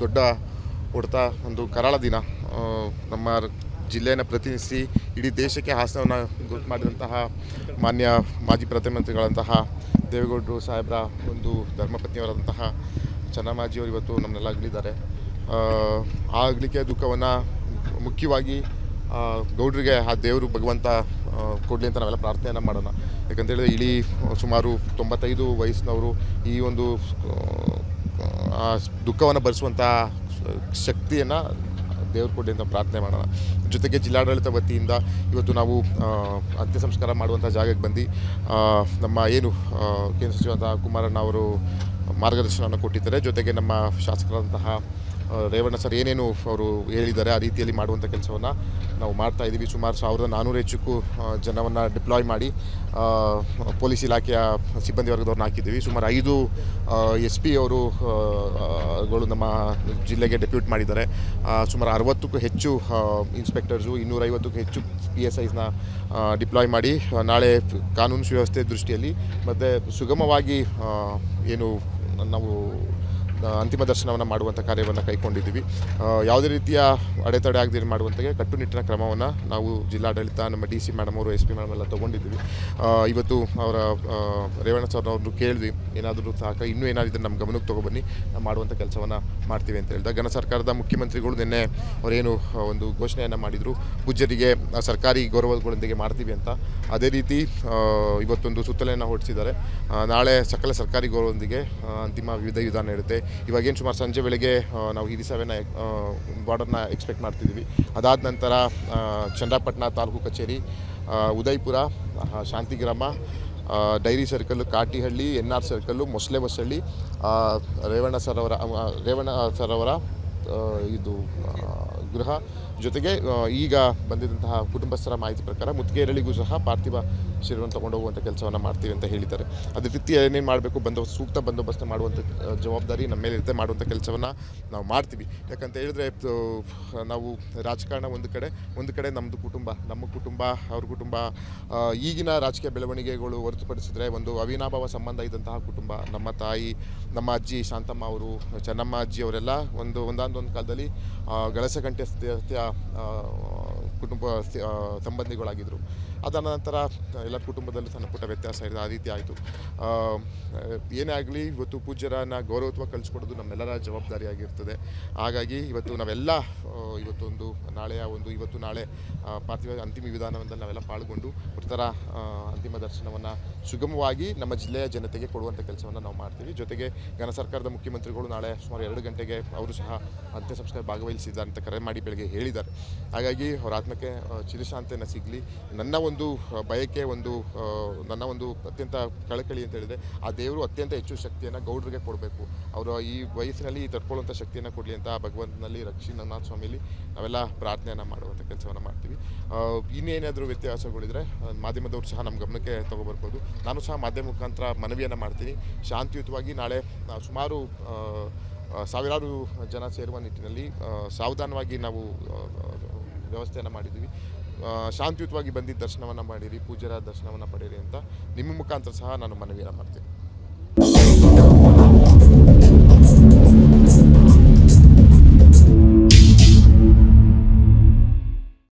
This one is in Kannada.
ದೊಡ್ಡ ಹೊಡೆತ, ಒಂದು ಕರಾಳ ದಿನ. ನಮ್ಮ ಜಿಲ್ಲೆಯನ್ನು ಪ್ರತಿನಿಧಿಸಿ ಇಡೀ ದೇಶಕ್ಕೆ ಹಾಸನವನ್ನು ಗುರುತು ಮಾಡಿದಂತಹ ಮಾನ್ಯ ಮಾಜಿ ಪ್ರಧಾನಮಂತ್ರಿಗಳಂತಹ ದೇವೇಗೌಡರು ಸಾಹೇಬ್ರ ಒಂದು ಧರ್ಮಪತ್ನಿಯವರಾದಂತಹ ಚೆನ್ನಮ್ಮಾಜಿಯವರು ಇವತ್ತು ನಮ್ಮನ್ನೆಲ್ಲ ಅಗಲಿದ್ದಾರೆ. ಆ ಅಗಲಿಕೆಯ ದುಃಖವನ್ನು ಮುಖ್ಯವಾಗಿ ಗೌಡ್ರಿಗೆ ಆ ದೇವರು ಭಗವಂತ ಕೊಡಲಿ ಅಂತ ನಾವೆಲ್ಲ ಪ್ರಾರ್ಥನೆಯನ್ನು ಮಾಡೋಣ. ಯಾಕಂತೇಳಿದ್ರೆ ಇಡೀ ಸುಮಾರು 95 ವಯಸ್ಸಿನವರು ಈ ಒಂದು ದುಃಖವನ್ನು ಭರಿಸುವಂಥ ಶಕ್ತಿಯನ್ನು ದೇವ್ರು ಕೊಡಲಿ ಅಂತ ಪ್ರಾರ್ಥನೆ ಮಾಡೋಣ. ಜೊತೆಗೆ ಜಿಲ್ಲಾಡಳಿತ ವತಿಯಿಂದ ಇವತ್ತು ನಾವು ಅಂತ್ಯ ಸಂಸ್ಕಾರ ಮಾಡುವಂಥ ಜಾಗಕ್ಕೆ ಬಂದು ನಮ್ಮ ಏನು ಕೇಂದ್ರ ಸಚಿವರಾದ ಕುಮಾರಣ್ಣ ಅವರು ಮಾರ್ಗದರ್ಶನವನ್ನು ಕೊಟ್ಟಿದ್ದಾರೆ. ಜೊತೆಗೆ ನಮ್ಮ ಶಾಸಕರಾದಂತಹ ರೇವಣ್ಣ ಸರ್ ಏನೇನು ಅವರು ಹೇಳಿದ್ದಾರೆ ಆ ರೀತಿಯಲ್ಲಿ ಮಾಡುವಂಥ ಕೆಲಸವನ್ನು ನಾವು ಮಾಡ್ತಾಯಿದ್ದೀವಿ. ಸುಮಾರು 1400 ಹೆಚ್ಚು ಜನವನ್ನು ಡಿಪ್ಲಾಯ್ ಮಾಡಿ ಪೊಲೀಸ್ ಇಲಾಖೆಯ ಸಿಬ್ಬಂದಿ ವರ್ಗದವ್ರನ್ನ ಹಾಕಿದ್ದೀವಿ. ಸುಮಾರು 5 SP ಅವರುಗಳು ನಮ್ಮ ಜಿಲ್ಲೆಗೆ ಡೆಪ್ಯೂಟ್ ಮಾಡಿದ್ದಾರೆ. ಸುಮಾರು 60ಕ್ಕೂ ಹೆಚ್ಚು ಇನ್ಸ್ಪೆಕ್ಟರ್ಸು, 250ಕ್ಕೂ ಹೆಚ್ಚು PSIಸ್ನ ಡಿಪ್ಲಾಯ್ ಮಾಡಿ ನಾಳೆ ಕಾನೂನು ಸುವ್ಯವಸ್ಥೆ ದೃಷ್ಟಿಯಲ್ಲಿ ಮತ್ತು ಸುಗಮವಾಗಿ ಏನು ನಾವು ಅಂತಿಮ ದರ್ಶನವನ್ನು ಮಾಡುವಂಥ ಕಾರ್ಯವನ್ನು ಕೈಗೊಂಡಿದ್ದೀವಿ. ಯಾವುದೇ ರೀತಿಯ ಅಡೆತಡೆ ಆಗದೆ ಮಾಡುವಂಥ ಕಟ್ಟುನಿಟ್ಟಿನ ಕ್ರಮವನ್ನು ನಾವು ಜಿಲ್ಲಾಡಳಿತ, ನಮ್ಮ DC ಮೇಡಮ್ ಅವರು, SP ಮೇಡಮ್ ಎಲ್ಲ ತೊಗೊಂಡಿದ್ದೀವಿ. ಇವತ್ತು ಅವರ ರೇವಣ್ಣ ಸರ್ ಅವ್ರನ್ನು ಕೇಳಿದ್ವಿ, ಏನಾದರೂ ಇನ್ನೂ ಏನಾದರೂ ನಮ್ಮ ಗಮನಕ್ಕೆ ತೊಗೊಬನ್ನಿ, ಮಾಡುವಂಥ ಕೆಲಸವನ್ನು ಮಾಡ್ತೀವಿ ಅಂತ ಹೇಳಿದಾಗ ಘನ ಸರ್ಕಾರದ ಮುಖ್ಯಮಂತ್ರಿಗಳು ನಿನ್ನೆ ಅವರೇನು ಒಂದು ಘೋಷಣೆಯನ್ನು ಮಾಡಿದರು, ಪೂಜ್ಯರಿಗೆ ಸರ್ಕಾರಿ ಗೌರವಗಳೊಂದಿಗೆ ಮಾಡ್ತೀವಿ ಅಂತ. ಅದೇ ರೀತಿ ಇವತ್ತೊಂದು ಸುತ್ತಲೆಯನ್ನು ಹೊರಡಿಸಿದ್ದಾರೆ. ನಾಳೆ ಸಕಲ ಸರ್ಕಾರಿ ಗೌರವದೊಂದಿಗೆ ಅಂತಿಮ ವಿಧಾನ ಇರುತ್ತೆ. ಇವಾಗೇನು ಸುಮಾರು ಸಂಜೆ ವೇಳೆಗೆ ನಾವು ಹಿರಿ ಸಭೆನ ಬಾರ್ಡರ್ನ ಎಕ್ಸ್ಪೆಕ್ಟ್ ಮಾಡ್ತಿದ್ದೀವಿ. ಅದಾದ ನಂತರ ಚನ್ನರಾಯಪಟ್ಟಣ ತಾಲೂಕು ಕಚೇರಿ, Udaipur, Shantigrama, dairy circle, Katihalli, NR circle, Mosale Basalli, Revanna sir ಅವರ ಇದು ಗೃಹ, ಜೊತೆಗೆ ಈಗ ಬಂದಿದ್ದಂತಹ ಕುಟುಂಬಸ್ಥರ ಮಾಹಿತಿ ಪ್ರಕಾರ ಮುತ್ತಿಗೆರಳಿಗೂ ಸಹ ಪಾರ್ಥಿವ ಶರೀರವನ್ನು ತಗೊಂಡು ಹೋಗುವಂಥ ಕೆಲಸವನ್ನು ಮಾಡ್ತೀವಿ ಅಂತ ಹೇಳಿದ್ದಾರೆ. ಅದೇ ರೀತಿ ಏನೇನು ಮಾಡಬೇಕು, ಸೂಕ್ತ ಬಂದೋಬಸ್ತ್ ಮಾಡುವಂಥ ಜವಾಬ್ದಾರಿ ನಮ್ಮ ಮೇಲೆ ಇರುತ್ತೆ. ಮಾಡುವಂಥ ಕೆಲಸವನ್ನು ನಾವು ಮಾಡ್ತೀವಿ. ಯಾಕಂತ ಹೇಳಿದ್ರೆ ನಾವು ರಾಜಕಾರಣ ಒಂದು ಕಡೆ ನಮ್ಮದು ಕುಟುಂಬ, ನಮ್ಮ ಕುಟುಂಬ, ಅವ್ರ ಕುಟುಂಬ, ಈಗಿನ ರಾಜಕೀಯ ಬೆಳವಣಿಗೆಗಳು ಹೊರತುಪಡಿಸಿದ್ರೆ ಒಂದು ಅವಿನಾಭಾವ ಸಂಬಂಧ ಇದ್ದಂತಹ ಕುಟುಂಬ. ನಮ್ಮ ತಾಯಿ, ನಮ್ಮ ಅಜ್ಜಿ ಶಾಂತಮ್ಮ ಅವರು, ಚೆನ್ನಮ್ಮ ಅಜ್ಜಿ ಅವರೆಲ್ಲ ಒಂದಾನೊಂದು ಕಾಲದಲ್ಲಿ ಗಳಸಗಂಟೆ ಕುಟುಂಬ ಸಂಬಂಧಿಗಳಾಗಿದ್ದರು. ಅದಾದ ನಂತರ ಎಲ್ಲ ಕುಟುಂಬದಲ್ಲೂ ಸಣ್ಣ ಪುಟ್ಟ ವ್ಯತ್ಯಾಸ ಇದೆ. ಆ ರೀತಿ ಆಯಿತು. ಏನೇ ಆಗಲಿ ಇವತ್ತು ಪೂಜ್ಯರನ್ನು ಗೌರವತ್ವ ಕಲಿಸ್ಕೊಡೋದು ನಮ್ಮೆಲ್ಲರ ಜವಾಬ್ದಾರಿಯಾಗಿರ್ತದೆ. ಹಾಗಾಗಿ ಇವತ್ತು ನಾವೆಲ್ಲ ಇವತ್ತು ನಾಳೆ ಪಾರ್ಥಿವ ಅಂತಿಮ ವಿಧಾನದಲ್ಲಿ ನಾವೆಲ್ಲ ಪಾಲ್ಗೊಂಡು ಉತ್ತರ ಅಂತಿಮ ದರ್ಶನವನ್ನು ಸುಗಮವಾಗಿ ನಮ್ಮ ಜಿಲ್ಲೆಯ ಜನತೆಗೆ ಕೊಡುವಂಥ ಕೆಲಸವನ್ನು ನಾವು ಮಾಡ್ತೀವಿ. ಜೊತೆಗೆ ಘನ ಸರ್ಕಾರದ ಮುಖ್ಯಮಂತ್ರಿಗಳು ನಾಳೆ ಸುಮಾರು 2 ಗಂಟೆಗೆ ಅವರು ಸಹ ಅಂತ್ಯ ಸಂಸ್ಕಾರ ಭಾಗವಹಿಸಿದ್ದಾರೆ ಅಂತ ಕರೆ ಮಾಡಿ ಬೆಳಗ್ಗೆ ಹೇಳಿದ್ದಾರೆ. ಹಾಗಾಗಿ ಅವರ ಆತ್ಮಕ್ಕೆ ಚಿರಶಾಂತಿಯನ್ನು ಸಿಗಲಿ. ನನ್ನ ಒಂದು ಬಯಕೆ, ನನ್ನ ಒಂದು ಅತ್ಯಂತ ಕಳಕಳಿ ಅಂತ ಹೇಳಿದರೆ ಆ ದೇವರು ಅತ್ಯಂತ ಹೆಚ್ಚು ಶಕ್ತಿಯನ್ನು ಗೌಡ್ರಿಗೆ ಕೊಡಬೇಕು. ಅವರು ಈ ವಯಸ್ಸಿನಲ್ಲಿ ತಡ್ಕೊಳ್ಳುವಂಥ ಶಕ್ತಿಯನ್ನು ಕೊಡಲಿ ಅಂತ ಭಗವಂತನಲ್ಲಿ ರಕ್ಷಿನಾಥ ಸ್ವಾಮಿಲಿ ನಾವೆಲ್ಲ ಪ್ರಾರ್ಥನೆಯನ್ನು ಮಾಡುವಂಥ ಕೆಲಸವನ್ನು ಮಾಡ್ತೀವಿ. ಇನ್ನೇನಾದರೂ ವ್ಯತ್ಯಾಸಗಳಿದ್ರೆ ಮಾಧ್ಯಮದವರು ಸಹ ನಮ್ಮ ಗಮನಕ್ಕೆ ತೊಗೊಬರ್ಬೋದು. ನಾನು ಸಹ ಮಾಧ್ಯಮ ಮುಖಾಂತರ ಮನವಿಯನ್ನು ಮಾಡ್ತೀನಿ. ಶಾಂತಿಯುತವಾಗಿ ನಾಳೆ ಸುಮಾರು ಸಾವಿರಾರು ಜನ ಸೇರುವ ನಿಟ್ಟಿನಲ್ಲಿ ಸಾವಧಾನವಾಗಿ ನಾವು ವ್ಯವಸ್ಥೆಯನ್ನು ಮಾಡಿದ್ದೀವಿ. ಶಾಂತಿಯುತವಾಗಿ ಬಂದಿದ್ದ ದರ್ಶನವನ್ನು ಮಾಡಿರಿ, ಪೂಜ್ಯರ ದರ್ಶನವನ್ನು ಪಡೆಯಿರಿ ಅಂತ ನಿಮ್ಮ ಮುಖಾಂತರ ಸಹ ನಾನು ಮನವಿಯನ್ನು ಮಾಡ್ತೀನಿ.